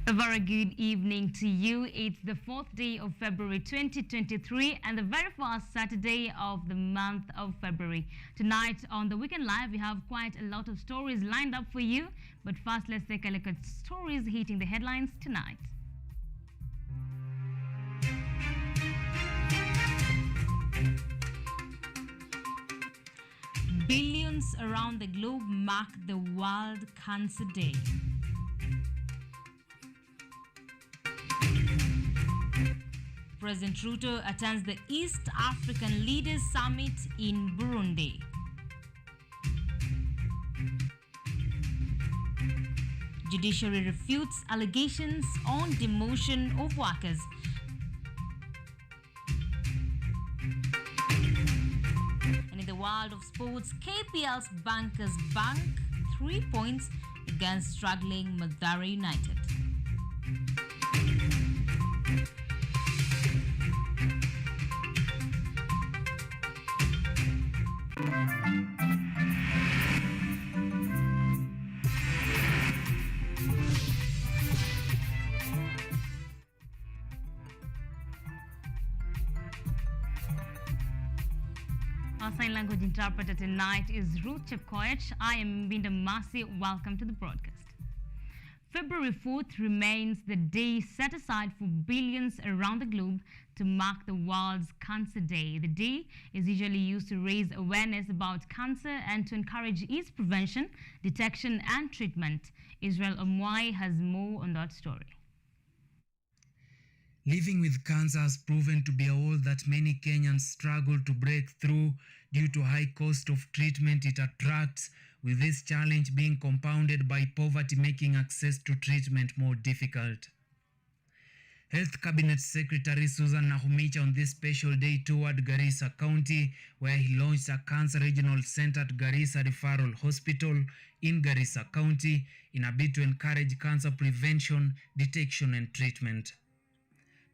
A very good evening to you. It's the 4th day of February 2023 and the very first Saturday of the month of February. Tonight on the Weekend Live, we have quite a lot of stories lined up for you. But first, let's take a look at stories hitting the headlines tonight. Billions around the globe mark the World Cancer Day. President Ruto attends the East African Leaders Summit in Burundi. Judiciary refutes allegations on demotion of workers. And in the world of sports, KPL's bankers bank 3 points against struggling Mathare United. Our sign language interpreter tonight is RUTH CHEPKOECH. I am IMBINDA. Welcome to the broadcast. February 4th remains the day set aside for billions around the globe to mark the World's Cancer Day. The day is usually used to raise awareness about cancer and to encourage its prevention, detection and treatment. Israel Omwai has more on that story. Living with cancer has proven to be a wall that many Kenyans struggle to break through due to high cost of treatment it attracts, with this challenge being compounded by poverty making access to treatment more difficult. Health Cabinet Secretary Susan Nahumicha on this special day toured Garissa County, where he launched a cancer regional center at Garissa Referral Hospital in Garissa County in a bid to encourage cancer prevention, detection and treatment.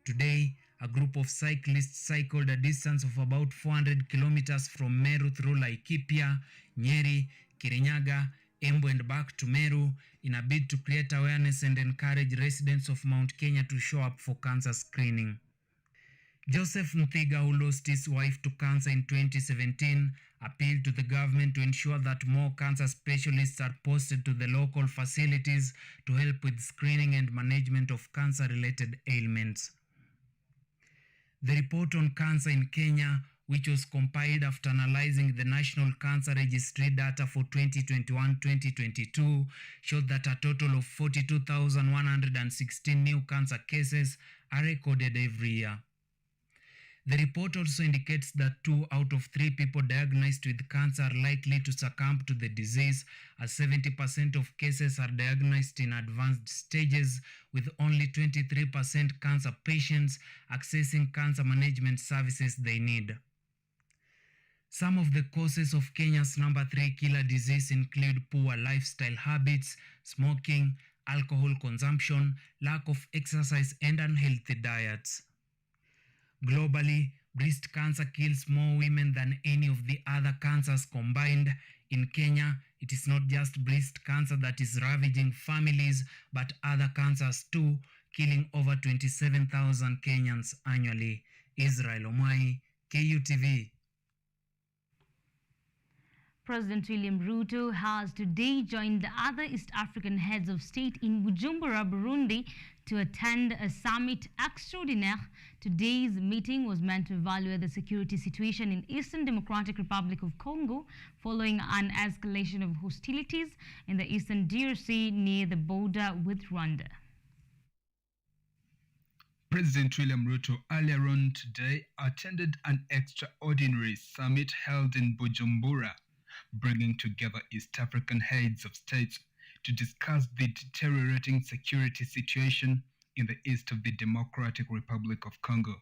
Today, a group of cyclists cycled a distance of about 400 kilometers from Meru through Laikipia, Nyeri, Kirinyaga, Embu and back to Meru in a bid to create awareness and encourage residents of Mount Kenya to show up for cancer screening. Joseph Mthiga, who lost his wife to cancer in 2017, appealed to the government to ensure that more cancer specialists are posted to the local facilities to help with screening and management of cancer-related ailments. The report on cancer in Kenya, which was compiled after analyzing the National Cancer Registry data for 2021-2022, showed that a total of 42,116 new cancer cases are recorded every year. The report also indicates that 2 out of 3 people diagnosed with cancer are likely to succumb to the disease, as 70% of cases are diagnosed in advanced stages, with only 23% cancer patients accessing cancer management services they need. Some of the causes of Kenya's number 3 killer disease include poor lifestyle habits, smoking, alcohol consumption, lack of exercise and unhealthy diets. Globally, breast cancer kills more women than any of the other cancers combined. In Kenya, it is not just breast cancer that is ravaging families, but other cancers too, killing over 27,000 Kenyans annually. Israel Omwai, KUTV. President William Ruto has today joined the other East African heads of state in Bujumbura, Burundi, to attend a summit extraordinaire. Today's meeting was meant to evaluate the security situation in Eastern Democratic Republic of Congo following an escalation of hostilities in the Eastern DRC near the border with Rwanda. President William Ruto earlier on today attended an extraordinary summit held in Bujumbura, bringing together East African heads of states to discuss the deteriorating security situation in the east of the Democratic Republic of Congo.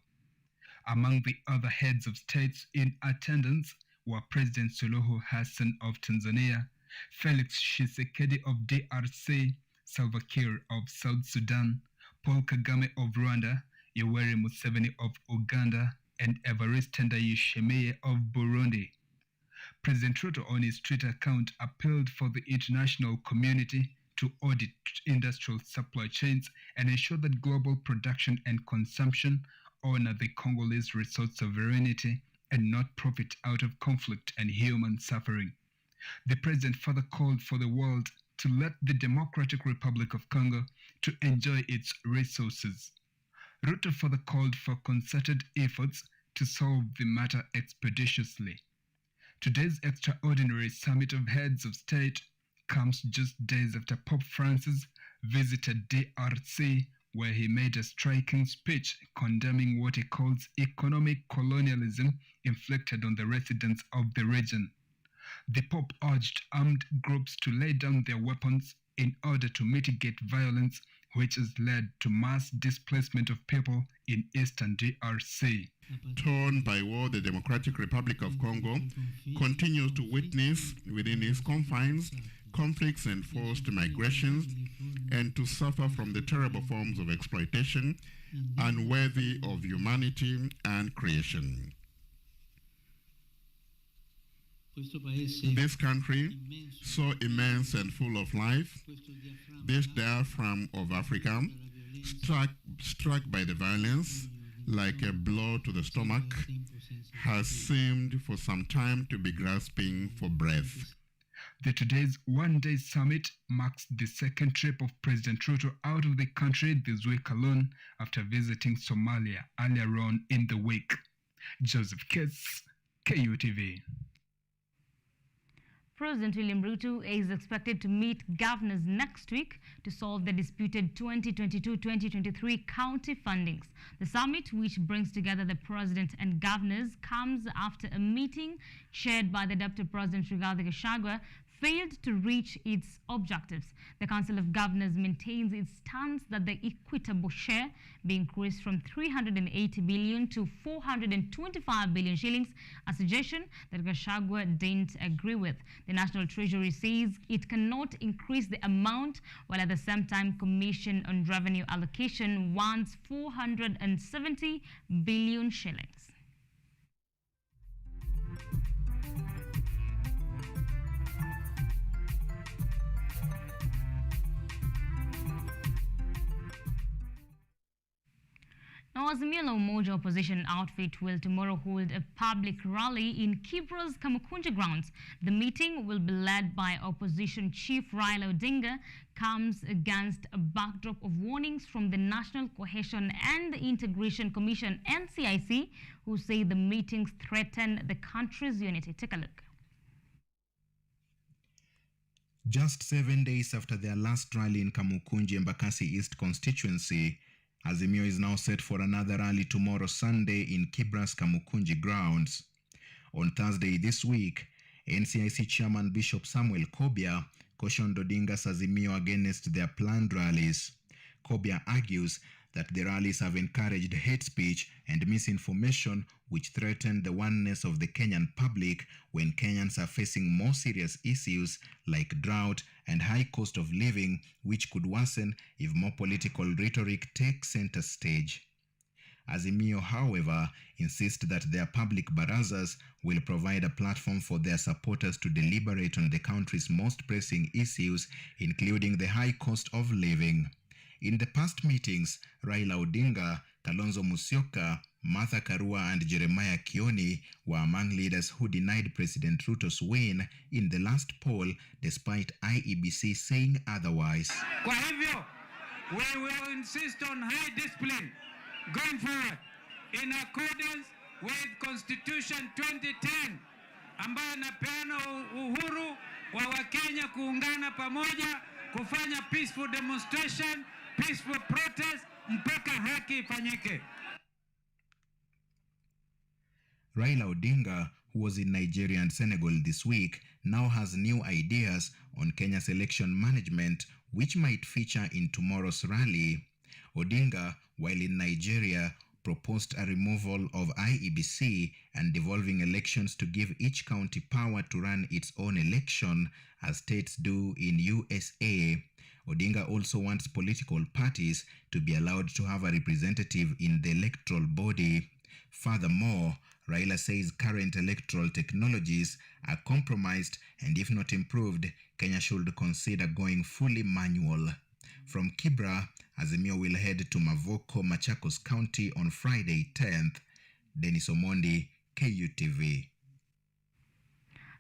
Among the other heads of states in attendance were President Suluhu Hassan of Tanzania, Felix Tshisekedi of DRC, Salva Kiir of South Sudan, Paul Kagame of Rwanda, Yoweri Museveni of Uganda, and Evariste Ndayishimiye of Burundi. President Ruto on his Twitter account appealed for the international community to audit industrial supply chains and ensure that global production and consumption honor the Congolese resource sovereignty and not profit out of conflict and human suffering. The president further called for the world to let the Democratic Republic of Congo to enjoy its resources. Ruto further called for concerted efforts to solve the matter expeditiously. Today's extraordinary summit of heads of state comes just days after Pope Francis visited DRC, where he made a striking speech condemning what he calls economic colonialism inflicted on the residents of the region. The Pope urged armed groups to lay down their weapons in order to mitigate violence, which has led to mass displacement of people in eastern DRC. Torn by war, the Democratic Republic of Congo continues to witness within its confines conflicts and forced migrations, and to suffer from the terrible forms of exploitation unworthy of humanity and creation. This country, so immense and full of life, this diaphragm of Africa, struck by the violence like a blow to the stomach, has seemed for some time to be grasping for breath. Today's one-day summit marks the second trip of President Ruto out of the country this week alone after visiting Somalia earlier on in the week. Joseph Kess, KUTV. President William Ruto is expected to meet governors next week to solve the disputed 2022-2023 county fundings. The summit, which brings together the president and governors, comes after a meeting chaired by the Deputy President Rigathi Gachagua failed to reach its objectives. The Council of Governors maintains its stance that the equitable share be increased from 380 billion to 425 billion shillings, a suggestion that Gachagua didn't agree with. The National Treasury says it cannot increase the amount, while at the same time Commission on Revenue Allocation wants 470 billion shillings. Now, Azimio la Umoja opposition outfit will tomorrow hold a public rally in Kibra's Kamukunji grounds. The meeting will be led by opposition chief Raila Odinga, comes against a backdrop of warnings from the National Cohesion and Integration Commission, NCIC, who say the meetings threaten the country's unity. Take a look. Just 7 days after their last rally in Kamukunji, Embakasi East constituency, Azimio is now set for another rally tomorrow Sunday in Kibra's Kamukunji grounds. On Thursday this week, NCIC Chairman Bishop Samuel Kobia cautioned Odinga's Azimio against their planned rallies. Kobia argues that the rallies have encouraged hate speech and misinformation, which threaten the oneness of the Kenyan public when Kenyans are facing more serious issues like drought and high cost of living, which could worsen if more political rhetoric takes center stage. Azimio, however, insist that their public barazas will provide a platform for their supporters to deliberate on the country's most pressing issues, including the high cost of living. In the past meetings, Raila Odinga, Kalonzo Musyoka, Martha Karua and Jeremiah Kioni were among leaders who denied President Ruto's win in the last poll, despite IEBC saying otherwise. Kwa hivyo, we will insist on high discipline going forward in accordance with Constitution 2010 ambayo inapeana uhuru wa Wakenya kuungana pamoja, kufanya peaceful demonstration, peaceful protest, mpaka haki ifanyike. Raila Odinga, who was in Nigeria and Senegal this week, now has new ideas on Kenya's election management, which might feature in tomorrow's rally. Odinga, while in Nigeria, proposed a removal of IEBC and devolving elections to give each county power to run its own election, as states do in USA. Odinga also wants political parties to be allowed to have a representative in the electoral body. Furthermore, Raila says current electoral technologies are compromised, and if not improved, Kenya should consider going fully manual. From Kibra, Azimio will head to Mavoko, Machakos County on Friday 10th. Dennis Omondi, KUTV.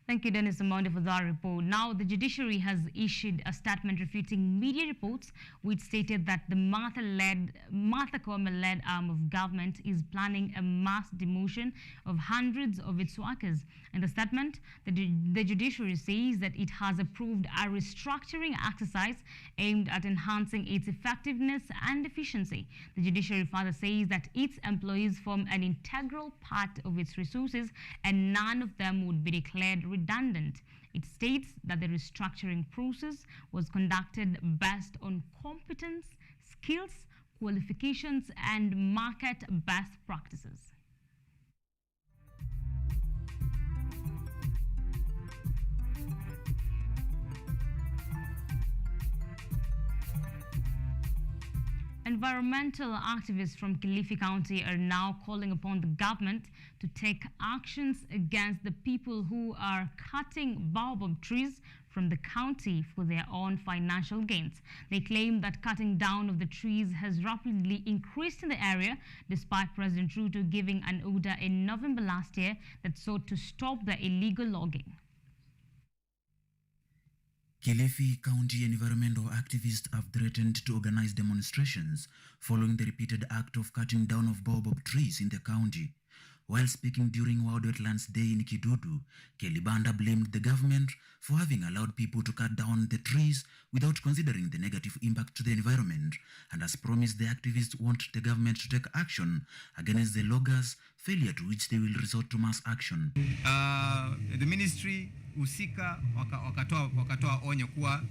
Thank you, Dennis Amondi, for that report. Now, the judiciary has issued a statement refuting media reports which stated that the Martha Koome-led arm of government is planning a mass demotion of hundreds of its workers. In the statement, the judiciary says that it has approved a restructuring exercise aimed at enhancing its effectiveness and efficiency. The judiciary further says that its employees form an integral part of its resources and none of them would be declared redundant. It states that the restructuring process was conducted based on competence, skills, qualifications, and market best practices. Environmental activists from Kilifi County are now calling upon the government to take actions against the people who are cutting baobab trees from the county for their own financial gains. They claim that cutting down of the trees has rapidly increased in the area, despite President Ruto giving an order in November last year that sought to stop the illegal logging. Kilifi County environmental activists have threatened to organize demonstrations following the repeated act of cutting down of baobab trees in the county. While speaking during World Wetlands Day in Kidudu, Kelibanda blamed the government for having allowed people to cut down the trees without considering the negative impact to the environment, and has promised the activists want the government to take action against the loggers, failure to which they will resort to mass action. The ministry husika wakatoa onyo kuwa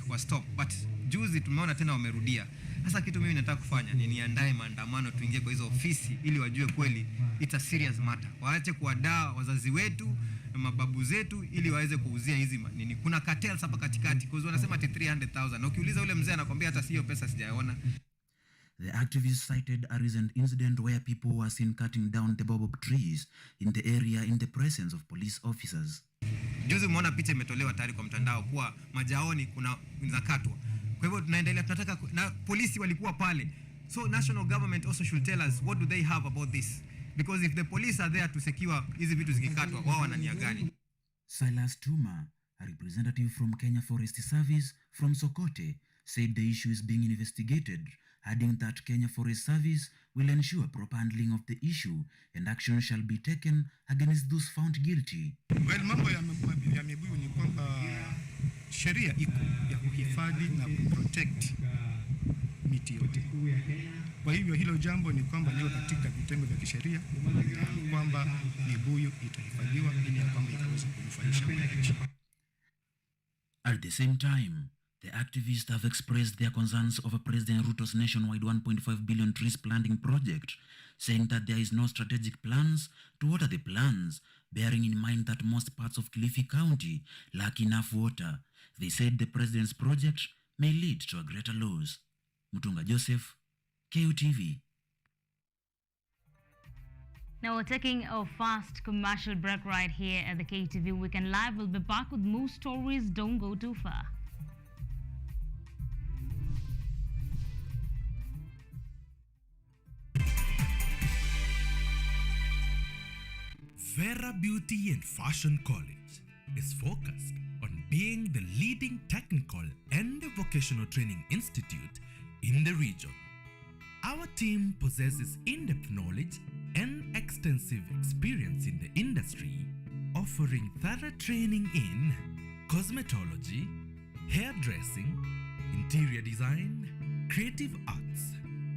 wa stop, but juzi tumeona tena wamerudia. Sasa kitu mimi nataka kufanya ni niandae maandamano, tuingie kwa hizo ofisi ili wajue kweli it's a serious matter. Waache kuwadaa wazazi wetu na mababu zetu ili waweze kuuzia hizi nini. Kuna cartels hapa katikati kwa wanasema ati 300,000. Na ukiuliza yule mzee anakuambia hata sio pesa sijaona. The activists cited a recent incident where people were seen cutting down the baobab trees in the area in the presence of police officers. Juzi umeona picha imetolewa tayari kwa mtandao kuwa majaoni kuna zakatwa. Kwa hivyo tunaendelea, tunataka na polisi walikuwa pale. So national government also should tell us what do they have about this, because if the police are there to secure hizi vitu zikikatwa, wao wana nia gani? Silas Tuma, a representative from Kenya Forest Service from Sokote, said the issue is being investigated, adding that Kenya Forest Service will ensure proper handling of the issue and action shall be taken against those found guilty. Well, mambo ya mibuyu ni kwamba sheria iko ya kuhifadhi na kuprotect miti yote. Kwa hivyo hilo jambo ni kwamba leo katika vitengo vya kisheria kwamba mibuyu itahifadhiwa ili ya kwamba ikaweze kunufaisha wananchi. At the same time, the activists have expressed their concerns over President Ruto's nationwide 1.5 billion trees planting project, saying that there is no strategic plans to water the plants, bearing in mind that most parts of Kilifi County lack enough water. They said the president's project may lead to a greater loss. Mutunga Joseph, KUTV. Now we're taking a fast commercial break right here at the KUTV Weekend Live. We'll be back with more stories. Don't go too far. Vera Beauty and Fashion College is focused on being the leading technical and vocational training institute in the region. Our team possesses in-depth knowledge and extensive experience in the industry, offering thorough training in cosmetology, hairdressing, interior design, creative arts,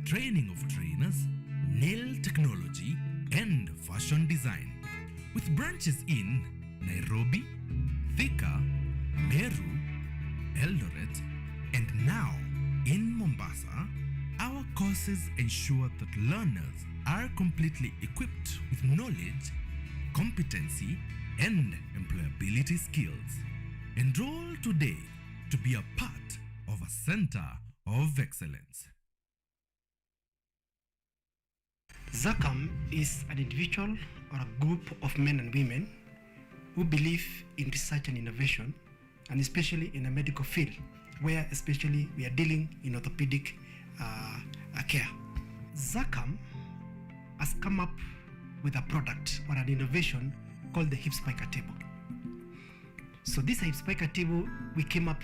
training of trainers, nail technology, and fashion design. With branches in Nairobi, Thika, Meru, Eldoret, and now in Mombasa, our courses ensure that learners are completely equipped with knowledge, competency, and employability skills. Enroll today to be a part of a center of excellence. ZACAM is an individual or a group of men and women who believe in research and innovation, and especially in the medical field, where especially we are dealing in orthopedic care. ZACAM has come up with a product or an innovation called the hip spiker table. So this hip spiker table, we came up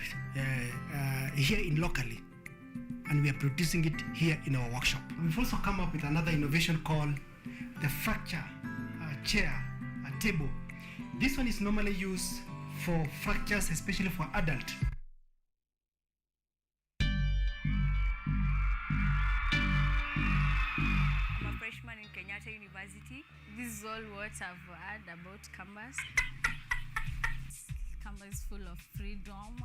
here in locally, and we are producing it here in our workshop. We've also come up with another innovation called the fracture chair table. This one is normally used for fractures, especially for adults. I'm a freshman in Kenyatta University. This is all what I've heard about campus. Campus is full of freedom.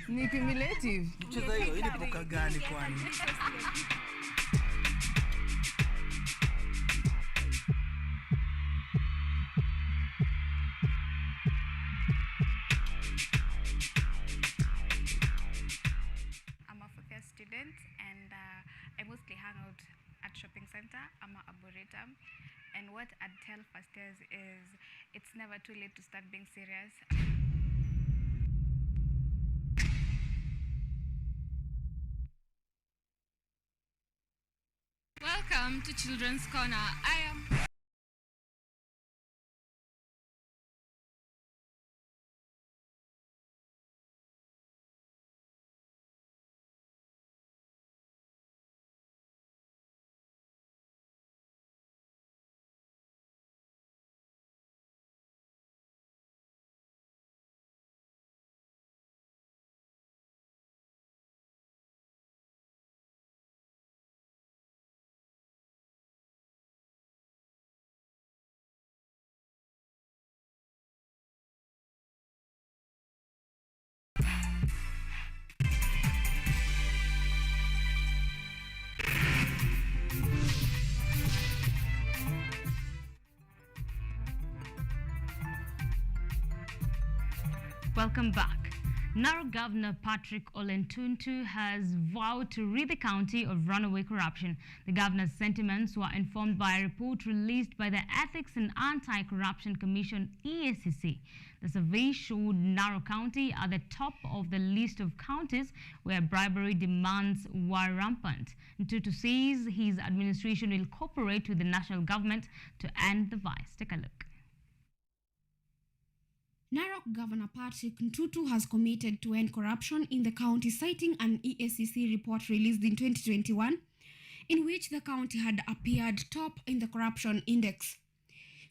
Ni cumulative. Mchezo hiyo ili poka gani kwani? I'm a fourth year student and I mostly hang out at shopping center. I'm a arboretum, and what I'd tell first years is it's never too late to start being serious. Welcome to Children's Corner. I am Welcome back. Narok Governor Patrick Ole Ntuntu has vowed to rid the county of runaway corruption. The governor's sentiments were informed by a report released by the Ethics and Anti-Corruption Commission (EACC). The survey showed Narok County at the top of the list of counties where bribery demands were rampant. Ntuntu says his administration will cooperate with the national government to end the vice. Take a look. Narok Governor Patrick Ntuntu has committed to end corruption in the county, citing an EACC report released in 2021, in which the county had appeared top in the corruption index.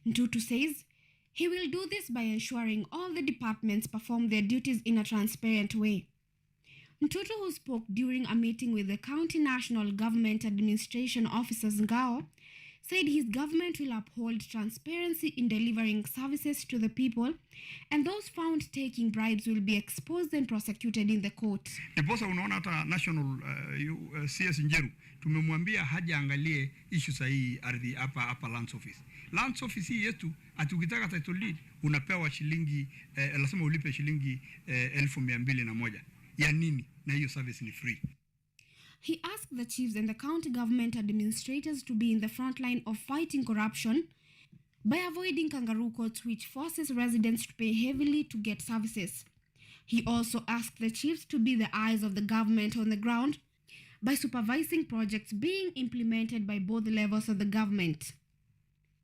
Ntuntu says he will do this by ensuring all the departments perform their duties in a transparent way. Ntuntu, who spoke during a meeting with the County National Government Administration Officers Ngao, said his government will uphold transparency in delivering services to the people, and those found taking bribes will be exposed and prosecuted in the court. Ndiposa unaona hata national CS Njeru tumemwambia haja angalie issue sahihi ardhi hapa lands office. Lands office hii yetu atukitaka title deed unapewa shilingi lazima ulipe shilingi 1201. Ya nini? Na hiyo service ni free. He asked the chiefs and the county government administrators to be in the front line of fighting corruption by avoiding kangaroo courts, which forces residents to pay heavily to get services. He also asked the chiefs to be the eyes of the government on the ground by supervising projects being implemented by both levels of the government.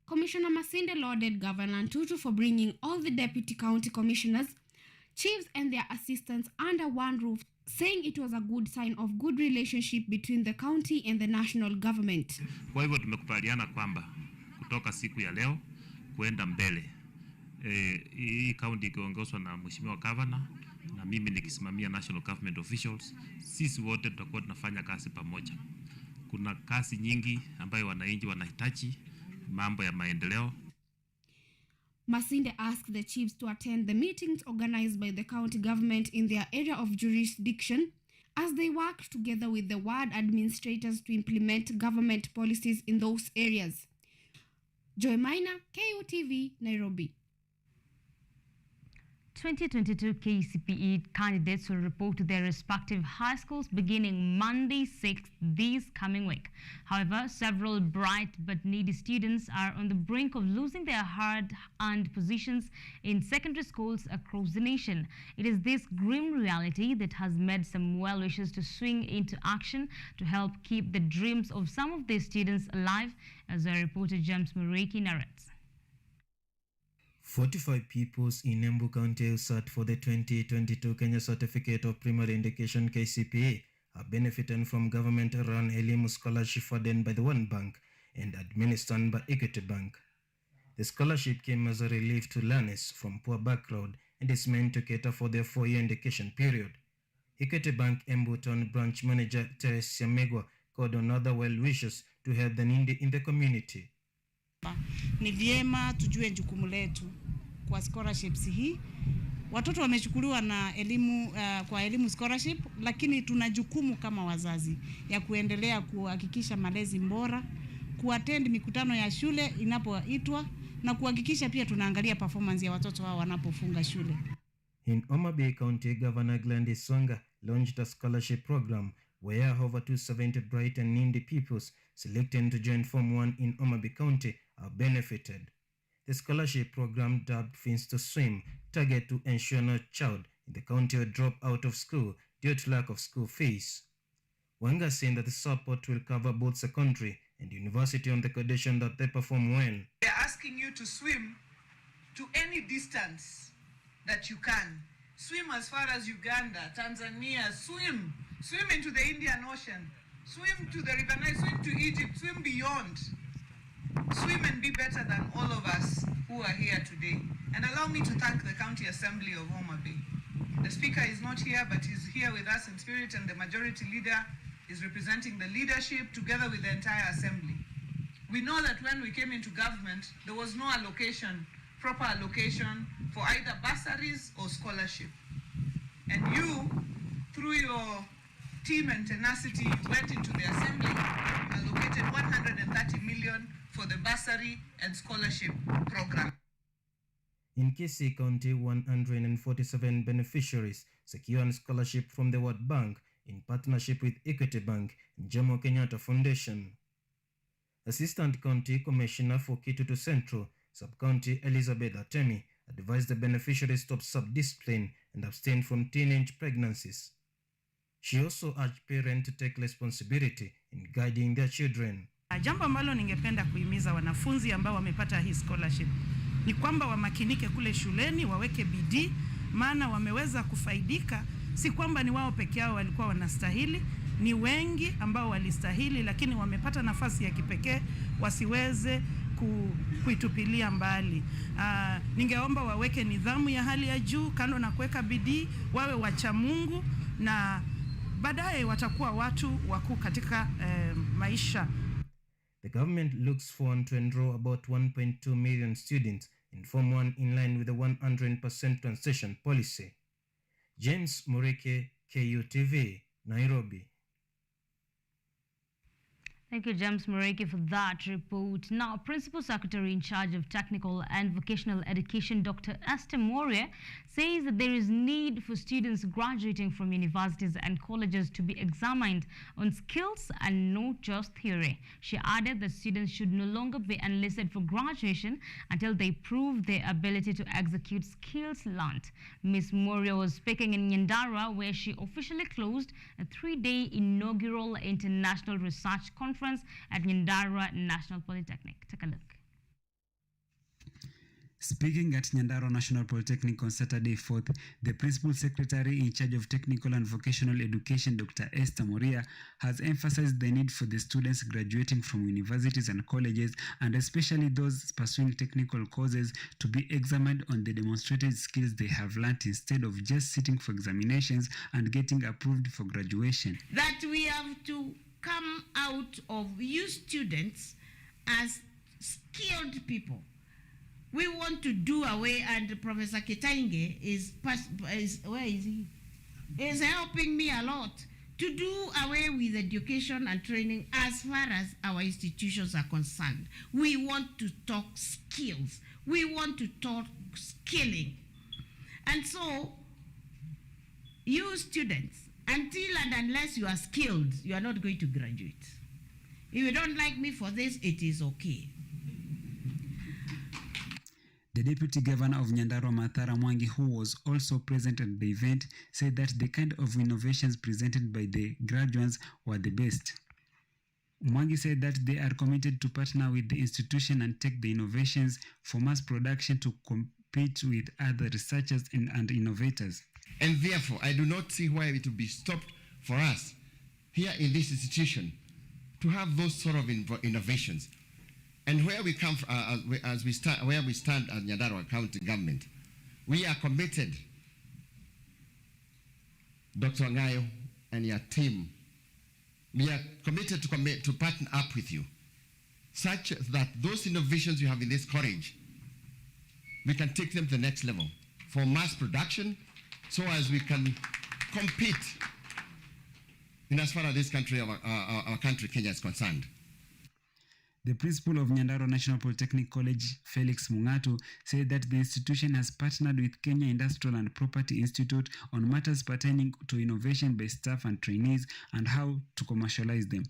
Commissioner Masinde lauded Governor Ntuntu for bringing all the deputy county commissioners, chiefs and their assistants under one roof, saying it was a good sign of good relationship between the county and the national government. Kwa hivyo tumekubaliana kwamba kutoka siku ya leo kuenda mbele hii county ikiongozwa na Mheshimiwa Governor na mimi nikisimamia national government officials, sisi wote tutakuwa tunafanya kazi pamoja. Kuna kazi nyingi ambayo wananchi wanahitaji, mambo ya maendeleo. Masinde asked the chiefs to attend the meetings organized by the county government in their area of jurisdiction as they worked together with the ward administrators to implement government policies in those areas. Joy Maina, KUTV, Nairobi. 2022 KCPE candidates will report to their respective high schools beginning Monday 6th this coming week. However, several bright but needy students are on the brink of losing their hard-earned positions in secondary schools across the nation. It is this grim reality that has made some well-wishers to swing into action to help keep the dreams of some of these students alive, as our reporter James Muriki narrates. 45 pupils in Embu County sat for the 2022 Kenya Certificate of Primary Education KCPE are benefiting from government-run Elimu scholarship funded by the One Bank and administered by Equity Bank. The scholarship came as a relief to learners from poor background and is meant to cater for their 4-year education period. Equity Bank Embu Town Branch Manager Teresia Megwa called on other well-wishers to help the needy in the community. Ni vyema tujue jukumu letu kwa scholarships hii. Watoto wamechukuliwa na elimu kwa elimu scholarship, lakini tuna jukumu kama wazazi ya kuendelea kuhakikisha malezi bora, kuattend mikutano ya shule inapoitwa na kuhakikisha pia tunaangalia performance ya watoto wao wanapofunga shule. In Homa Bay County, Governor Gladys Wanga launched a scholarship program where over 270 bright and needy pupils selected to join Form 1 in Homa Bay County are benefited. The scholarship program, dubbed Fins to Swim, targeted to ensure no child in the county will drop out of school due to lack of school fees. Wanga saying that the support will cover both secondary and university on the condition that they perform well. They're asking you to swim to any distance that you can. Swim as far as Uganda, Tanzania, swim into the Indian Ocean, swim to the River Nile, swim to Egypt, swim beyond. Swim and be better than all of us who are here today. And allow me to thank the County Assembly of Homa Bay. The Speaker is not here, but is here with us in spirit, and the Majority Leader is representing the leadership together with the entire Assembly. We know that when we came into government, there was no allocation, proper allocation for either bursaries or scholarship. And you, through your team and tenacity, you went into the Assembly, allocated 130 million for the bursary and scholarship program. In Kisii County, 147 beneficiaries secured scholarship from the World Bank in partnership with Equity Bank and Jomo Kenyatta Foundation. Assistant County Commissioner for Kitutu Central, Sub-County Elizabeth Atemi, advised the beneficiaries to observe discipline and abstain from teenage pregnancies. She also urged parents to take responsibility in guiding their children. Jambo ambalo ningependa kuhimiza wanafunzi ambao wamepata hii scholarship ni kwamba wamakinike kule shuleni, waweke bidii, maana wameweza kufaidika. Si kwamba ni wao peke yao walikuwa wanastahili, ni wengi ambao walistahili, lakini wamepata nafasi ya kipekee, wasiweze kuitupilia mbali. Ningeomba waweke nidhamu ya hali ya juu, kando na kuweka bidii, wawe wacha Mungu, na baadaye watakuwa watu wakuu katika maisha. The government looks forward to enroll about 1.2 million students in Form 1 in line with the 100% transition policy. James Mureke, KUTV, Nairobi. Thank you, James Mureki, for that report. Now, Principal Secretary in charge of Technical and Vocational Education, Dr. Esther Moria, says that there is need for students graduating from universities and colleges to be examined on skills and not just theory. She added that students should no longer be enlisted for graduation until they prove their ability to execute skills learned. Ms. Moria was speaking in Nyandarua, where she officially closed a 3-day inaugural international research conference at Nyandarua National Polytechnic. Take a look. Speaking at Nyandarua National Polytechnic on Saturday 4th, the Principal Secretary in charge of Technical and Vocational Education, Dr. Esther Moria, has emphasized the need for the students graduating from universities and colleges, and especially those pursuing technical courses, to be examined on the demonstrated skills they have learned instead of just sitting for examinations and getting approved for graduation. That we have to come out of you students as skilled people. We want to do away, and Professor Kitainge is where is he? Is helping me a lot to do away with education and training as far as our institutions are concerned. We want to talk skills. We want to talk skilling. And so, you students, until and unless you are skilled, you are not going to graduate. If you don't like me for this, it is okay. The Deputy Governor of Nyandarua, Mathara Mwangi, who was also present at the event, said that the kind of innovations presented by the graduates were the best. Mwangi said that they are committed to partner with the institution and take the innovations for mass production to compete with other researchers and innovators. And therefore, I do not see why it will be stopped for us here in this institution to have those sort of innovations. And where we come from, where we stand as Nyandarua County government, we are committed, Dr. Ngayo and your team, we are committed to partner up with you, such that those innovations you have in this college, we can take them to the next level for mass production, so as we can compete in as far as this country, our country, Kenya, is concerned. The principal of Nyandarua National Polytechnic College, Felix Mungatu, said that the institution has partnered with Kenya Industrial and Property Institute on matters pertaining to innovation by staff and trainees and how to commercialize them.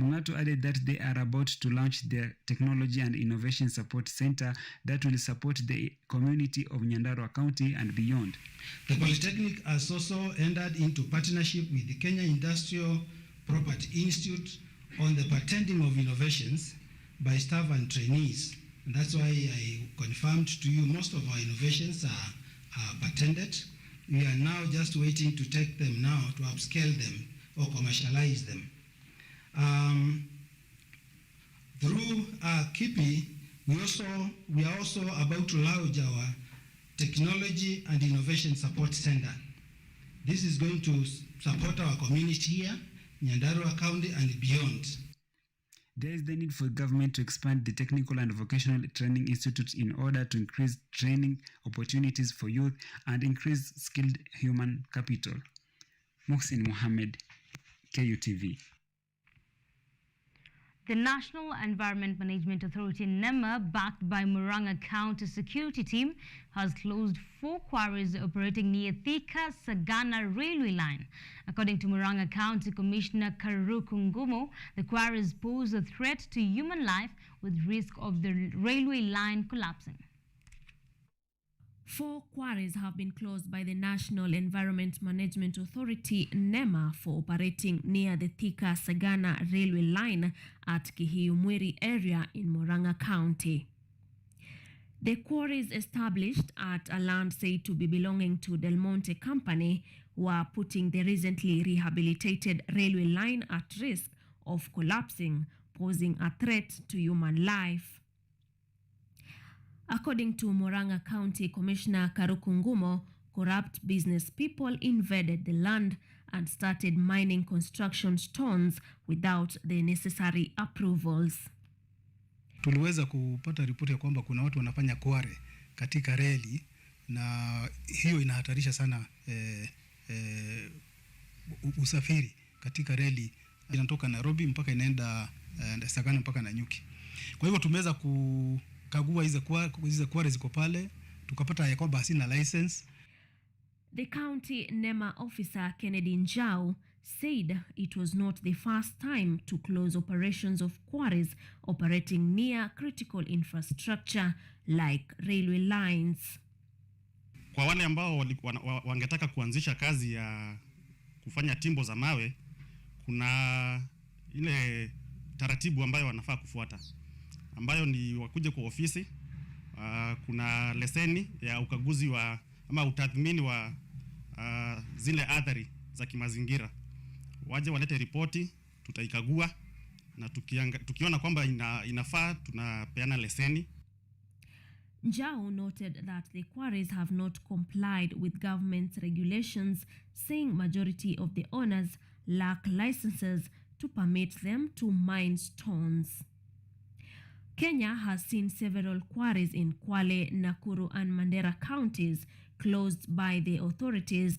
Mungatu added that they are about to launch their Technology and Innovation Support Center that will support the community of Nyandarua County and beyond. The Polytechnic has also entered into partnership with the Kenya Industrial Property Institute on the patenting of innovations by staff and trainees. And that's why I confirmed to you most of our innovations are patented. We are now just waiting to take them now to upscale them or commercialize them. Through KIPI, we are also about to launch our Technology and Innovation Support Center. This is going to support our community here, Nyandarua County and beyond. There is the need for government to expand the Technical and Vocational Training Institute in order to increase training opportunities for youth and increase skilled human capital. Muhsin Mohammed, KUTV. The National Environment Management Authority, NEMA, backed by Murang'a County Security Team, has closed 4 quarries operating near Thika Sagana railway line. According to Murang'a County Commissioner Karuku Ngumo, the quarries pose a threat to human life with risk of the railway line collapsing. 4 quarries have been closed by the National Environment Management Authority, NEMA, for operating near the Thika Sagana railway line at Kihiumwiri area in Murang'a County. The quarries established at a land said to be belonging to Del Monte Company were putting the recently rehabilitated railway line at risk of collapsing, posing a threat to human life. According to Murang'a County Commissioner Karuku Ngumo, corrupt business people invaded the land and started mining construction stones without the necessary approvals. Tuliweza kupata ripoti ya kwamba kuna watu wanafanya kware katika reli, na hiyo inahatarisha sana usafiri katika reli. Inatoka Nairobi mpaka inaenda Sagana mpaka Nanyuki. Kwa hivyo tumeweza kukagua hizo kware ziko pale, tukapata ya kwamba hasina license. The county NEMA officer Kennedy Njau said it was not the first time to close operations of quarries operating near critical infrastructure like railway lines. Kwa wale ambao wangetaka kuanzisha kazi ya kufanya timbo za mawe, kuna ile taratibu ambayo wanafaa kufuata, ambayo ni wakuje kwa ofisi, kuna leseni ya ukaguzi wa ama utathmini wa zile athari za kimazingira. Waje walete ripoti, tutaikagua, na tukiona kwamba inafaa tunapeana leseni. Njau noted that the quarries have not complied with government regulations, saying majority of the owners lack licenses to permit them to mine stones. Kenya has seen several quarries in Kwale, Nakuru and Mandera counties closed by the authorities.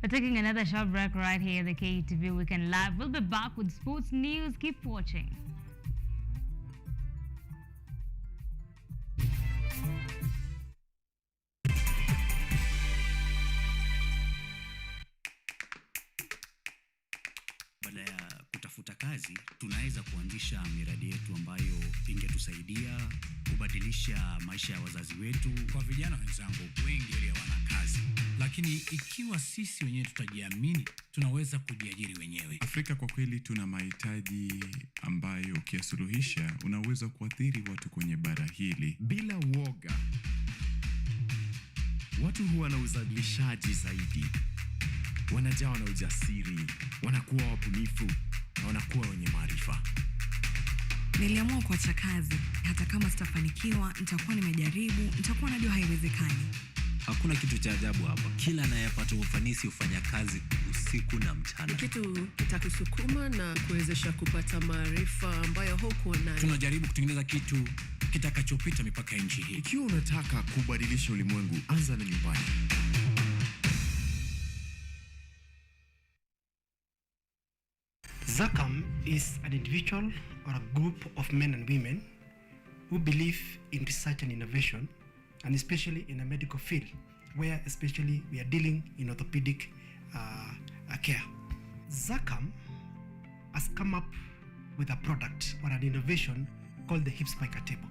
We're taking another short break right here at the KUTV Weekend Live. We'll be back with sports news. Keep watching. kutafuta kazi, tunaweza kuanzisha miradi yetu ambayo ingetusaidia kubadilisha maisha ya wazazi wetu. Kwa vijana wenzangu, wengi hawana kazi, lakini ikiwa sisi wenyewe tutajiamini, tunaweza kujiajiri wenyewe. Afrika kwa kweli tuna mahitaji ambayo ukiyasuluhisha unaweza kuathiri watu kwenye bara hili bila uoga. Watu huwa na uzalishaji zaidi, wanajawa na ujasiri, wanakuwa wabunifu na wanakuwa wenye maarifa. Niliamua kuacha kazi, hata kama sitafanikiwa, nitakuwa nimejaribu, nitakuwa najua haiwezekani. Hakuna kitu cha ajabu hapa. Kila anayepata ufanisi hufanya kazi usiku na mchana. Kitu kitakusukuma na kuwezesha kupata maarifa ambayo hukuwa nayo. Tunajaribu kutengeneza kitu kitakachopita mipaka ya nchi hii. Ikiwa unataka kubadilisha ulimwengu, anza na nyumbani. ZACAM is an individual or a group of men and women who believe in research and innovation, and especially in a medical field, where especially we are dealing in orthopedic care. ZACAM has come up with a product or an innovation called the hip spiker table.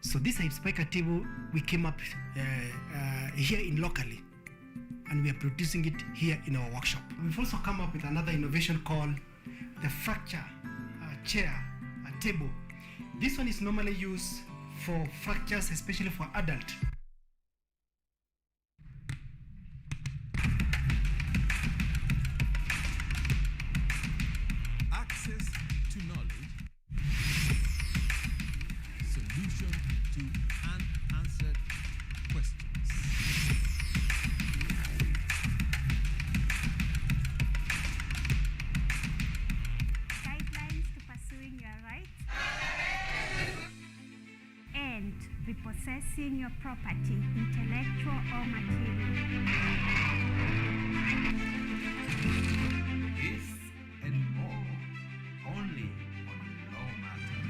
So this hip spiker table, we came up here in locally, and we are producing it here in our workshop. We've also come up with another innovation called the fracture chair, a table. This one is normally used for fractures, especially for adults. Access to knowledge, solution to unanswered questions. Guidelines to pursuing your rights and repossessing your property, intellectual or material. This and more only on Law Matters.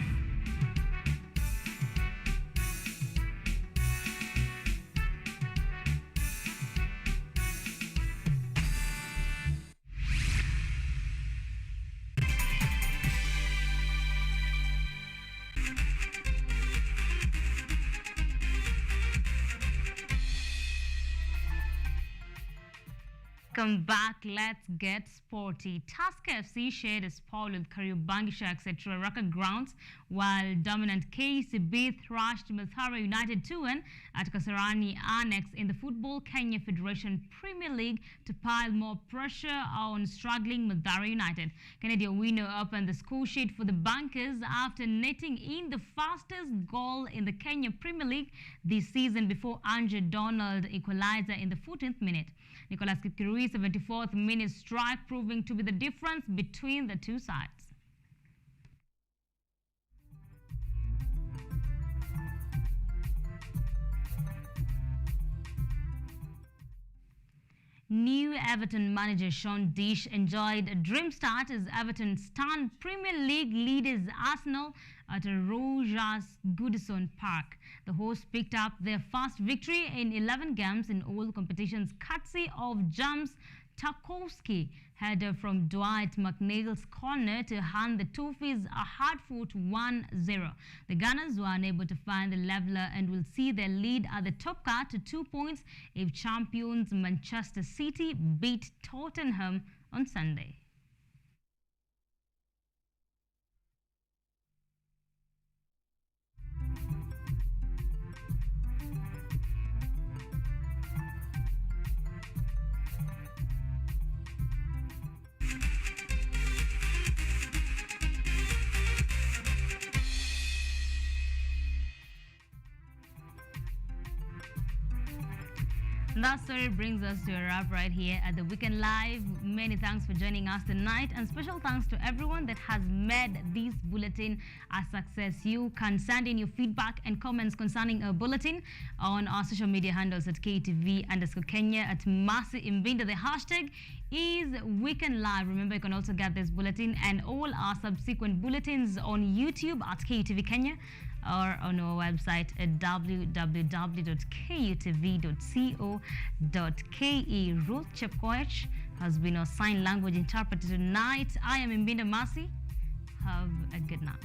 Welcome back. Let's get sporty. Tusker FC shared a spoil with Kariobangi Sharks at Ruaraka grounds, while dominant KCB thrashed Mathare United 2-1 at Kasarani Annex in the Football Kenya Federation Premier League to pile more pressure on struggling Mathare United. Kennedy winner opened the score sheet for the Bankers after netting in the fastest goal in the Kenya Premier League this season before Andrew Donald equalizer in the 14th minute. Nicholas Kikirui's 74th minute strike proving to be the difference between the two sides. New Everton manager Sean Dyche enjoyed a dream start as Everton stunned Premier League leaders Arsenal at Rogers Goodison Park. The hosts picked up their first victory in 11 games in all competitions, courtesy of James Tarkowski header from Dwight McNeil's corner to hand the Toffees a hard-fought 1-0. The Gunners were unable to find the leveller and will see their lead at the top cut to 2 points if champions Manchester City beat Tottenham on Sunday. That story brings us to a wrap right here at the Weekend Live. Many thanks for joining us tonight, and special thanks to everyone that has made this bulletin a success. You can send in your feedback and comments concerning our bulletin on our social media handles at KTV_Kenya, at Mercy Imbinda. The hashtag is Weekend Live. Remember, you can also get this bulletin and all our subsequent bulletins on YouTube at KTV Kenya, or on our website at www.kutv.co.ke. Ruth CHEPKOECH has been our sign language interpreter tonight. I am IMBINDA. Have a good night.